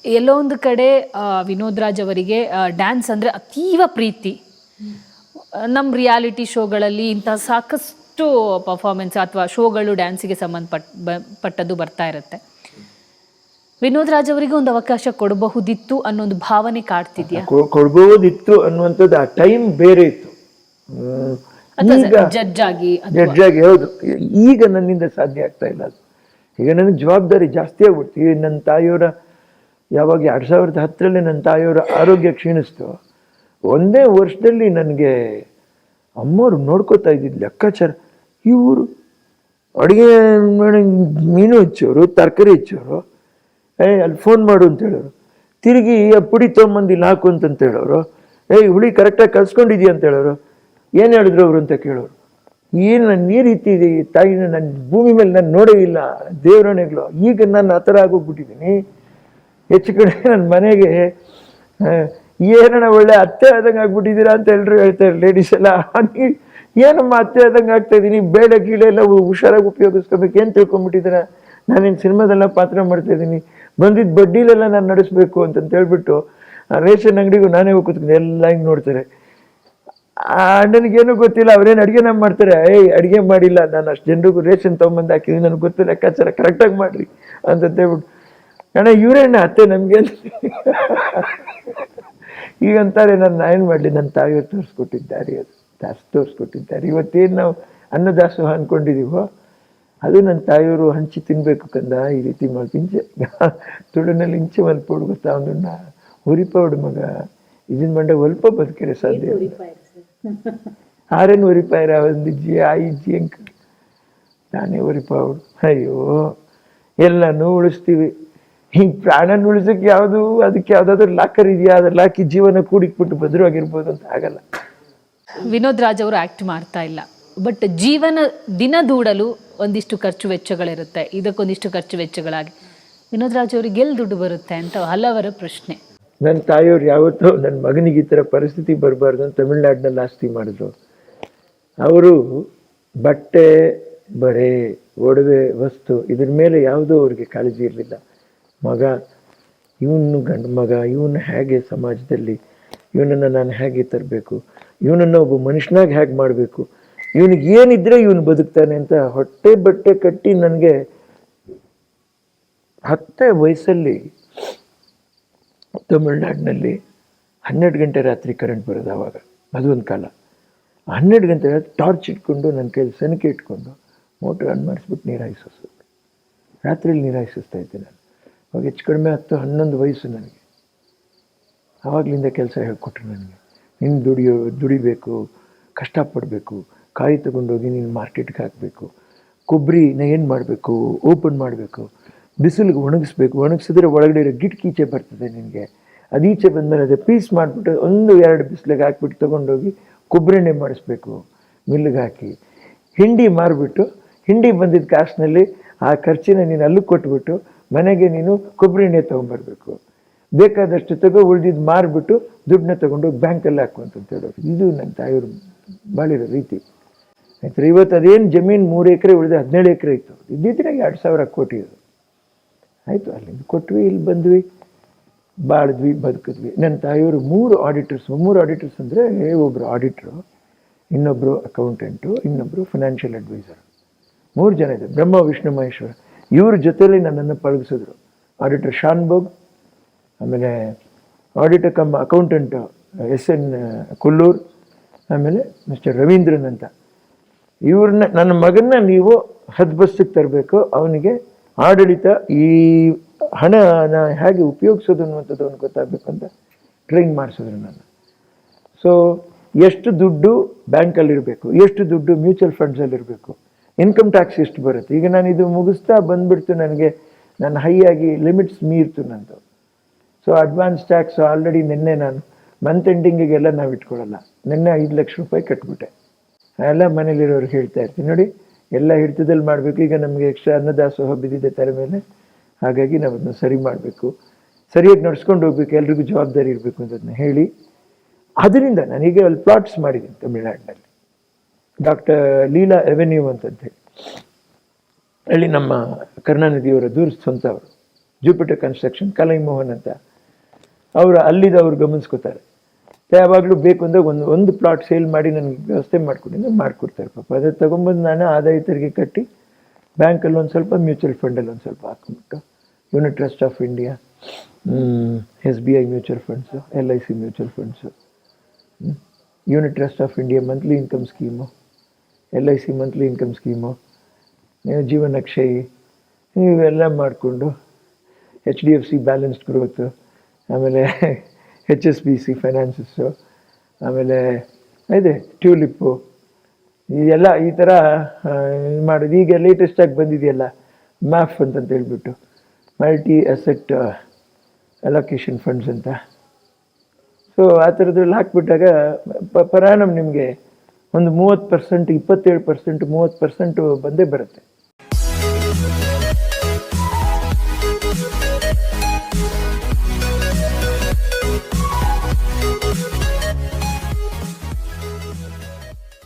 ಎಲ್ಲೋ ಒಂದು ಕಡೆ ವಿನೋದ್ ರಾಜ್ ಅವರಿಗೆ ಡ್ಯಾನ್ಸ್ ಅಂದರೆ ಅತೀವ ಪ್ರೀತಿ. ನಮ್ಮ ರಿಯಾಲಿಟಿ ಶೋಗಳಲ್ಲಿ ಇಂಥ ಸಾಕಷ್ಟು ಪರ್ಫಾರ್ಮೆನ್ಸ್ ಅಥವಾ ಶೋಗಳು ಡ್ಯಾನ್ಸಿಗೆ ಪಟ್ಟದ್ದು ಬರ್ತಾ ಇರುತ್ತೆ. ವಿನೋದ್ ರಾಜ್ ಅವರಿಗೆ ಒಂದು ಅವಕಾಶ ಕೊಡಬಹುದಿತ್ತು ಅನ್ನೋ ಒಂದು ಭಾವನೆ ಕಾಡ್ತಿದ್ಯಾ? ಕೊಡ್ಬೋದಿತ್ತು ಅನ್ನುವಂಥದ್ದು ಆ ಟೈಮ್ ಬೇರೆ ಇತ್ತು. ಜಡ್ಜ್ ಆಗಿ ಹೌದು. ಈಗ ನನ್ನಿಂದ ಸಾಧ್ಯ ಆಗ್ತಾ ಇಲ್ಲ ಅದು. ಈಗ ನನಗೆ ಜವಾಬ್ದಾರಿ ಜಾಸ್ತಿ ಆಗ್ಬಿಡ್ತು. ಈಗ ನನ್ನ ತಾಯಿಯವರ ಯಾವಾಗ 2010ರಲ್ಲಿ ನನ್ನ ತಾಯಿಯವರ ಆರೋಗ್ಯ ಕ್ಷೀಣಿಸ್ತು, ಒಂದೇ ವರ್ಷದಲ್ಲಿ ನನಗೆ ಅಮ್ಮವ್ರು ನೋಡ್ಕೋತಾ ಇದ್ದಿದ್ದು ಲೆಕ್ಕಾಚಾರ. ಇವರು ಅಡುಗೆ ಮೀನು ಹೆಚ್ಚೋರು, ತರಕಾರಿ ಹೆಚ್ಚೋರು, ಅಲ್ಲಿ ಫೋನ್ ಮಾಡು ಅಂತ ಹೇಳೋರು, ತಿರುಗಿ ಪುಡಿ ತೊಗೊಂಬಂದಿಲ್ಲ ಹಾಕು ಅಂತಂತ ಹೇಳೋರು, ಹುಳಿ ಕರೆಕ್ಟಾಗಿ ಕಲ್ಸ್ಕೊಂಡಿದ್ಯಾ ಅಂತ ಹೇಳೋರು, ಏನು ಹೇಳಿದ್ರು ಅವರು ಅಂತ ಕೇಳೋರು. ಏನು ನಾನು ಈ ರೀತಿ ತಾಯಿನ ನನ್ನ ಭೂಮಿ ಮೇಲೆ ನಾನು ನೋಡೇ ಇಲ್ಲ, ದೇವರಣೆಗಳು. ಈಗ ನಾನು ಆ ಥರ ಆಗೋಗ್ಬಿಟ್ಟಿದ್ದೀನಿ. ಹೆಚ್ಚು ಕಡೆ ನನ್ನ ಮನೆಗೆ ಏನಣ್ಣ ಒಳ್ಳೆ ಅತ್ತೆ ಆದಂಗೆ ಆಗ್ಬಿಟ್ಟಿದ್ದೀರಾ ಅಂತ ಎಲ್ಲರೂ ಹೇಳ್ತಾರೆ ಲೇಡೀಸ್ ಎಲ್ಲ. ಏನಮ್ಮ ಅತ್ತೆ ಆದಂಗೆ ಆಗ್ತಾ ಇದ್ದೀನಿ, ಬೇಡ ಗೀಳೆ ಎಲ್ಲ ಹುಷಾರಾಗಿ ಉಪಯೋಗಿಸ್ಕೋಬೇಕು, ಏನು ತಿಳ್ಕೊಂಬಿಟ್ಟಿದ್ದೀರಾ, ನಾನೇನು ಸಿನಿಮಾದೆಲ್ಲ ಪಾತ್ರ ಮಾಡ್ತಾ ಇದ್ದೀನಿ, ಬಂದಿದ್ದು ಬಡ್ಡಿಲೆಲ್ಲ ನಾನು ನಡೆಸಬೇಕು ಅಂತಂತ ಹೇಳ್ಬಿಟ್ಟು ರೇಷನ್ ಅಂಗಡಿಗೂ ನಾನೇ ಹೋಗಿ ಕೂತ್ಕೊಂಡು ಎಲ್ಲ ಹಿಂಗೆ ನೋಡ್ತಾರೆ. ಅಣ್ಣನಿಗೇನು ಗೊತ್ತಿಲ್ಲ, ಅವ್ರೇನು ಅಡುಗೆನ ಮಾಡ್ತಾರೆ. ಅಡುಗೆ ಮಾಡಿಲ್ಲ, ನಾನು ಅಷ್ಟು ಜನರಿಗೂ ರೇಷನ್ ತೊಗೊಂಬಂದು ಹಾಕಿದ್ದೀನಿ, ನನಗೆ ಗೊತ್ತಿಲ್ಲ, ಲೆಕ್ಕಾಚಾರ ಕರೆಕ್ಟಾಗಿ ಮಾಡಿರಿ ಅಂತಂತ ಹೇಳ್ಬಿಟ್ಟು. ಅಣ್ಣ ಇವರೇನ ಅತ್ತೆ ನಮಗೆ ಅಂತ ಈಗಂತಾರೆ. ನಾನು ಏನು ಮಾಡಲಿ, ನನ್ನ ತಾಯಿಯವ್ರು ತೋರಿಸ್ಕೊಟ್ಟಿದ್ದಾರೆ, ಅದು ತೋರಿಸ್ಕೊಟ್ಟಿದ್ದಾರೆ. ಇವತ್ತೇನು ನಾವು ಅನ್ನದಾಸೋಹ ಅಂದ್ಕೊಂಡಿದ್ದೀವೋ ಅದು ನನ್ನ ತಾಯಿಯವರು ಹಂಚಿ ತಿನ್ಬೇಕು ಕಂದ, ಈ ರೀತಿ ಮಾಡಿ ಇಂಚೆ ತುಳುನಲ್ಲಿ ಇಂಚೆ ಮಲ್ಪೋಡು ಗೊತ್ತಾ, ಅವನನ್ನ ಹುರಿಪೋಡು ಮಗ ಇದನ್ನ ಮಂಡ ಒಲ್ಪ ಬದುಕಿರೆ ಸಾಧ್ಯ. ಆರೇನು ಒರಿಪಾಯಿರ ಒಂದು ಇಜ್ಜಿ ಆ ಇಜ್ಜಿ ಅಂಕ ನಾನೇ ಒರಿಪಾವುಡು. ಅಯ್ಯೋ ಎಲ್ಲನೂ ಉಳಿಸ್ತೀವಿ. ಹಿಂಗೆ ಪ್ರಾಣನ ಉಳಿಸೋಕೆ ಯಾವುದು, ಅದಕ್ಕೆ ಯಾವುದಾದ್ರೂ ಲಾಕರ್ ಇದೆಯಾ, ಅದ್ರಲ್ಲಿ ಹಾಕಿ ಜೀವನ ಕೂಡಿಕ್ಬಿಟ್ಟು ಭದ್ರವಾಗಿರ್ಬೋದು ಅಂತ ಆಗಲ್ಲ. ವಿನೋದ್ ರಾಜ್ ಅವರು ಆ್ಯಕ್ಟ್ ಮಾಡ್ತಾ ಇಲ್ಲ, ಬಟ್ ಜೀವನ ದಿನ ದೂಡಲು ಒಂದಿಷ್ಟು ಖರ್ಚು ವೆಚ್ಚಗಳಿರುತ್ತೆ, ಇದಕ್ಕೊಂದಿಷ್ಟು ಖರ್ಚು ವೆಚ್ಚಗಳಾಗಿ ವಿನೋದ್ ರಾಜ್ ಅವರಿಗೆ ಎಲ್ಲಿ ದುಡ್ಡು ಬರುತ್ತೆ ಅಂತ ಹಲವರ ಪ್ರಶ್ನೆ. ನನ್ನ ತಾಯಿಯವ್ರು ಯಾವತ್ತೂ ನನ್ನ ಮಗನಿಗೆ ಈ ಥರ ಪರಿಸ್ಥಿತಿ ಬರಬಾರ್ದು ಅಂತ ತಮಿಳ್ನಾಡಿನಲ್ಲಿ ಆಸ್ತಿ ಮಾಡಿದ್ರು. ಅವರು ಬಟ್ಟೆ ಬರೆ ಒಡವೆ ವಸ್ತು ಇದ್ರ ಮೇಲೆ ಯಾವುದೂ ಅವ್ರಿಗೆ ಕಾಳಜಿ ಇರಲಿಲ್ಲ. ಮಗ ಇವನು ಗಂಡು ಮಗ, ಇವನು ಹೇಗೆ ಸಮಾಜದಲ್ಲಿ ಇವನನ್ನು ನಾನು ಹೇಗೆ ತರಬೇಕು, ಇವನನ್ನು ಒಬ್ಬ ಮನುಷ್ಯನಾಗಿ ಹೇಗೆ ಮಾಡಬೇಕು, ಇವನಿಗೆ ಏನಿದ್ರೆ ಇವನು ಬದುಕ್ತಾನೆ ಅಂತ ಹೊಟ್ಟೆ ಬಟ್ಟೆ ಕಟ್ಟಿ ನನಗೆ 10 ವಯಸ್ಸಲ್ಲಿ ತಮಿಳ್ನಾಡಿನಲ್ಲಿ 12 ಗಂಟೆ ರಾತ್ರಿ ಕರೆಂಟ್ ಬರೋದು. ಆವಾಗ ಅದೊಂದು ಕಾಲ. 12 ಗಂಟೆ ರಾತ್ರಿ ಟಾರ್ಚ್ ಇಟ್ಕೊಂಡು ನನ್ನ ಕೈಲಿ ಸನಿಕೆ ಇಟ್ಕೊಂಡು ಮೋಟ್ರ್ ಆನ್ ಮಾಡಿಸ್ಬಿಟ್ಟು ನೀರು ಹಾಯಿಸೋದು. ರಾತ್ರಿಯಲ್ಲಿ ನೀರು ಹಾಯಿಸ್ತಾ ಇದ್ದೆ ನಾನು. ಅವಾಗ ಹೆಚ್ಚು ಕಡಿಮೆ 10-11 ವಯಸ್ಸು ನನಗೆ. ಆವಾಗಲಿಂದ ಕೆಲಸ ಹೇಳ್ಕೊಟ್ರು ನನಗೆ. ನೀನು ದುಡಿಬೇಕು, ಕಷ್ಟಪಡಬೇಕು, ಕಾಯಿ ತೊಗೊಂಡೋಗಿ ನೀನು ಮಾರ್ಕೆಟ್ಗೆ ಹಾಕಬೇಕು, ಕೊಬ್ಬರಿನ ಏನು ಮಾಡಬೇಕು, ಓಪನ್ ಮಾಡಬೇಕು, ಬಿಸಿಲಿಗೆ ಒಣಗಿಸ್ಬೇಕು, ಒಣಗಿಸಿದ್ರೆ ಒಳಗಡೆ ಇರೋ ಗಿಟ್ಕೀಚೆ ಬರ್ತದೆ ನಿನಗೆ, ಅದು ಈಚೆ ಬಂದಮೇಲೆ ಅದೇ ಪೀಸ್ ಮಾಡಿಬಿಟ್ಟು 1-2 ಬಿಸಿಲಿಗೆ ಹಾಕ್ಬಿಟ್ಟು ತೊಗೊಂಡೋಗಿ ಕೊಬ್ಬರಿ ಎಣ್ಣೆ ಮಾಡಿಸ್ಬೇಕು, ಮಿಲ್ಲಿಗೆ ಹಾಕಿ ಹಿಂಡಿ ಮಾರಿಬಿಟ್ಟು ಹಿಂಡಿ ಬಂದಿದ್ದ ಕಾಸಿನಲ್ಲಿ ಆ ಖರ್ಚಿನ ನೀನು ಅಲ್ಲಿಗೆ ಕೊಟ್ಬಿಟ್ಟು ಮನೆಗೆ ನೀನು ಕೊಬ್ಬರಿ ಎಣ್ಣೆ ತೊಗೊಂಬರ್ಬೇಕು, ಬೇಕಾದಷ್ಟು ತಗೋ ಉಳಿದಿದ್ದು ಮಾರಿಬಿಟ್ಟು ದುಡ್ಡನ್ನ ತೊಗೊಂಡೋಗಿ ಬ್ಯಾಂಕಲ್ಲಿ ಹಾಕು ಅಂತ ಹೇಳೋರು. ಇದು ನನ್ನ ತಾಯಿಯವರು ಬಾಳಿರೋ ರೀತಿ ಆಯ್ತು. ಇವತ್ತು ಅದೇನು ಜಮೀನು 3 ಎಕರೆ ಉಳಿದ 17 ಎಕರೆ ಇತ್ತು, ಇದ್ದಿದ್ರಾಗ 2,000 ಕೋಟಿ ಅದು ಆಯಿತು. ಅಲ್ಲಿಂದ ಕೊಟ್ವಿ, ಇಲ್ಲಿ ಬಂದ್ವಿ, ಬಾಳಿದ್ವಿ, ಬದುಕಿದ್ವಿ. ನನ್ನ ತಾಯಿಯವರು 3 ಆಡಿಟರ್ಸ್ ಅಂದರೆ ಒಬ್ಬರು ಆಡಿಟ್ರು, ಇನ್ನೊಬ್ಬರು ಅಕೌಂಟೆಂಟು, ಇನ್ನೊಬ್ಬರು ಫೈನಾನ್ಷಿಯಲ್ ಅಡ್ವೈಸರ್, 3 ಜನ ಇದೆ, ಬ್ರಹ್ಮ ವಿಷ್ಣು ಮಹೇಶ್ವರ. ಇವ್ರ ಜೊತೆಯಲ್ಲಿ ನನ್ನನ್ನು ಪಳಗಿಸಿದ್ರು. ಆಡಿಟರ್ ಶಾನ್ಭೋಗ್, ಆಮೇಲೆ auditor come accountant SN Kollur, ಆಮೇಲೆ ಮಿಸ್ಟರ್ ರವೀಂದ್ರನ್ ಅಂತ. ಇವ್ರನ್ನ ನನ್ನ ಮಗನ್ನ ನೀವು ಹದ್ಬಸ್ತಿಗೆ ತರಬೇಕು, ಅವನಿಗೆ ಆಡಳಿತ ಈ ಹಣನ ಹೇಗೆ ಉಪಯೋಗಿಸೋದು ಅನ್ನುವಂಥದ್ದು ಅವ್ನಿಗೆ ಗೊತ್ತಾಗಬೇಕು ಅಂತ ಟ್ರೈನ್ ಮಾಡಿಸಿದ್ರು ನಾನು. ಸೊ ಎಷ್ಟು ದುಡ್ಡು ಬ್ಯಾಂಕಲ್ಲಿರಬೇಕು, ಎಷ್ಟು ದುಡ್ಡು ಮ್ಯೂಚುವಲ್ ಫಂಡ್ಸಲ್ಲಿರಬೇಕು, ಇನ್ಕಮ್ ಟ್ಯಾಕ್ಸ್ ಎಷ್ಟು ಬರುತ್ತೆ. ಈಗ ನಾನು ಇದು ಮುಗಿಸ್ತಾ ಬಂದುಬಿಡ್ತು, ನನಗೆ ನಾನು ಹೈ ಆಗಿ ಲಿಮಿಟ್ಸ್ ಮೀರ್ತು ನಂದು. ಸೊ ಅಡ್ವಾನ್ಸ್ ಟ್ಯಾಕ್ಸ್ ಆಲ್ರೆಡಿ ನಿನ್ನೆ ನಾನು ಮಂತ್ ಎಂಡಿಂಗಿಗೆಲ್ಲ ನಾವು ಇಟ್ಕೊಳ್ಳಲ್ಲ, ನಿನ್ನೆ 5 ಲಕ್ಷ ರೂಪಾಯಿ ಕಟ್ಬಿಟ್ಟೆ. ಎಲ್ಲ ಮನೇಲಿರೋರಿಗೆ ಹೇಳ್ತಾ ಇರ್ತೀನಿ, ನೋಡಿ ಎಲ್ಲ ಹಿಡಿತದಲ್ಲಿ ಮಾಡಬೇಕು. ಈಗ ನಮಗೆ ಎಕ್ಸ್ಟ್ರಾ ಅನ್ನದಾಸೋಹ ಬಿದ್ದಿದೆ ತಲೆ ಮೇಲೆ, ಹಾಗಾಗಿ ನಾವು ಅದನ್ನ ಸರಿ ಮಾಡಬೇಕು, ಸರಿಯಾಗಿ ನಡ್ಸ್ಕೊಂಡು ಹೋಗ್ಬೇಕು, ಎಲ್ರಿಗೂ ಜವಾಬ್ದಾರಿ ಇರಬೇಕು ಅಂತದನ್ನ ಹೇಳಿ, ಅದರಿಂದ ನಾನೀಗ ಅಲ್ಲಿ ಪ್ಲಾಟ್ಸ್ ಮಾಡಿದ್ದೀನಿ ತಮಿಳ್ನಾಡಿನಲ್ಲಿ. ಡಾಕ್ಟರ್ ಲೀಲಾ ಎವೆನ್ಯೂ ಅಂತಂತ ಹೇಳಿ, ಅಲ್ಲಿ ನಮ್ಮ ಕರುಣಾನಿಧಿಯವರ ದೂರ ಸ್ವಂತ ಅವರು. ಜೂಪಿಟರ್ ಕನ್ಸ್ಟ್ರಕ್ಷನ್, ಕಲೈ ಮೋಹನ್ ಅಂತ, ಅವರು ಅಲ್ಲಿದ್ದು ಅವ್ರು ಗಮನಿಸ್ಕೋತಾರೆ. ಯಾವಾಗಲೂ ಬೇಕು ಅಂದರೆ ಒಂದು ಪ್ಲಾಟ್ ಸೇಲ್ ಮಾಡಿ ನನಗೆ ವ್ಯವಸ್ಥೆ ಮಾಡಿಕೊಡಿ ಮಾಡಿಕೊಡ್ತಾರೆ ಪಾಪ. ಅದೇ ತೊಗೊಂಬಂದು ನಾನು ಆದಾಯ ತೆರಿಗೆ ಕಟ್ಟಿ ಬ್ಯಾಂಕಲ್ಲಿ ಒಂದು ಸ್ವಲ್ಪ, ಮ್ಯೂಚುವಲ್ ಫಂಡಲ್ಲಿ ಒಂದು ಸ್ವಲ್ಪ ಹಾಕ್ಬಿಟ್ಟು, unit trust of India, SBI mutual funds, LIC mutual funds, unit trust of India monthly income scheme, LIC monthly income scheme, Jeevan Akshay, ಇವೆಲ್ಲ ಮಾಡಿಕೊಂಡು HDFC ಬ್ಯಾಲೆನ್ಸ್ಡ್ ಗ್ರೋತು, ಆಮೇಲೆ HSBC ಫೈನಾನ್ಸಸ್ಸು, ಆಮೇಲೆ ಇದೆ ಟ್ಯೂಲಿಪ್ಪು, ಇದೆಲ್ಲ ಈ ಥರ ಮಾಡೋದು. ಈಗ ಲೇಟೆಸ್ಟಾಗಿ ಬಂದಿದೆಯಲ್ಲ MAF ಅಂತ ಹೇಳ್ಬಿಟ್ಟು, ಮಲ್ಟಿ ಅಸೆಟ್ ಅಲೋಕೇಶನ್ ಫಂಡ್ಸ್ ಅಂತ. ಸೊ ಆ ಥರದ್ರಲ್ಲಿ ಹಾಕ್ಬಿಟ್ಟಾಗ ಪರಾಣಮ್ ನಿಮಗೆ ಒಂದು 30%, 27%, 30% ಬಂದೇ ಬರುತ್ತೆ.